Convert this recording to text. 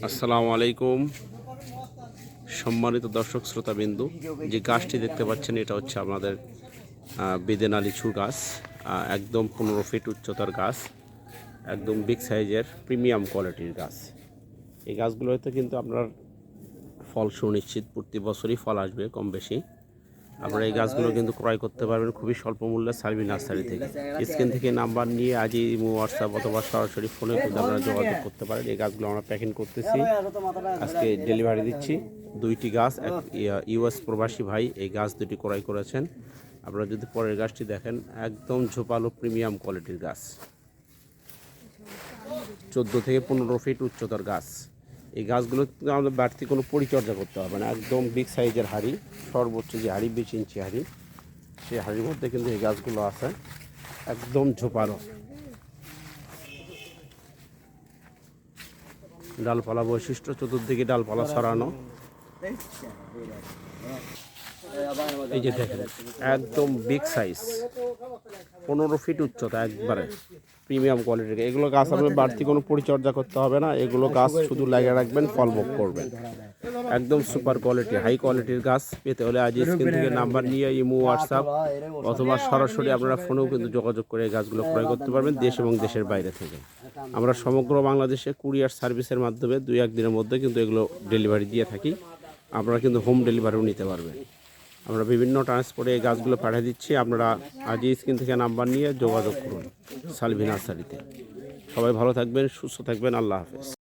আসসালামু আলাইকুম সম্মানিত দর্শক শ্রোতাবিন্দু, যে গাছটি দেখতে পাচ্ছেন এটা হচ্ছে আমাদের বেদেনা লিচুর গাছ। একদম 15 ফিট উচ্চতার গাছ, একদম বিগ সাইজের প্রিমিয়াম কোয়ালিটির গাছ। এই গাছগুলোতে কিন্তু আপনার ফল সুনিশ্চিত, প্রতি বছরই ফল আসবে কম বেশি। আপনারা এই গাছগুলো কিন্তু ক্রয় করতে পারবেন খুবই স্বল্প মূল্যে সার্ভি নার্সারি থেকে। স্ক্রিন থেকে নাম্বার নিয়ে আজই হোয়াটসঅ্যাপ অথবা সরাসরি ফোনে কিন্তু আপনারা যোগাযোগ করতে পারেন। এই গাছগুলো আমরা প্যাকিং করতেছি, আজকে ডেলিভারি দিচ্ছি। 2টি গাছ, এক ইউএস প্রবাসী ভাই এই গাছ দুটি ক্রয় করেছেন। আপনারা যদি পরের গাছটি দেখেন, একদম ঝোপালো প্রিমিয়াম কোয়ালিটির গাছ, 14 থেকে 15 ফিট উচ্চতার গাছ। এই গাছগুলো আমাদের বাড়তি কোনো পরিচর্যা করতে হবে না, একদম বিগ সাইজের হাঁড়ি, সর্বোচ্চ যে হাঁড়ি 20 ইঞ্চি হাঁড়ি, সেই হাঁড়ির মধ্যে কিন্তু এই গাছগুলো আছে, একদম ঝোপালো। ডালপালা বৈশিষ্ট্য, চতুর্দিকে ডালপালা ছড়ানো। এই যে দেখেন, একদম বিগ সাইজ, 15 ফিট উচ্চতা, একবারে প্রিমিয়াম কোয়ালিটির। এগুলো গাছ আপনার বাড়তি কোনো পরিচর্যা করতে হবে না, এগুলো গাছ শুধু লাগিয়ে রাখবেন, ফল ভোগ করবেন। একদম সুপার কোয়ালিটি, হাই কোয়ালিটির গাছ পেতে হলে আজ স্ক্রিন থেকে নাম্বার নিয়ে ইমো, হোয়াটসঅ্যাপ অথবা সরাসরি আপনারা ফোনেও কিন্তু যোগাযোগ করে এই গাছগুলো ক্রয় করতে পারবেন, দেশ এবং দেশের বাইরে থেকে। আমরা সমগ্র বাংলাদেশে কুরিয়ার সার্ভিসের মাধ্যমে 2-1 দিনের মধ্যে কিন্তু এগুলো ডেলিভারি দিয়ে থাকি। আপনারা কিন্তু হোম ডেলিভারিও নিতে পারবেন। আমরা বিভিন্ন ট্রান্সপোর্টে এই গাছগুলো পাঠিয়ে দিচ্ছি। আপনারা আজই স্ক্রিন থেকে নাম্বার নিয়ে যোগাযোগ করুন সালভি নার্সারিতে। সবাই ভালো থাকবেন, সুস্থ থাকবেন, আল্লাহ হাফেজ।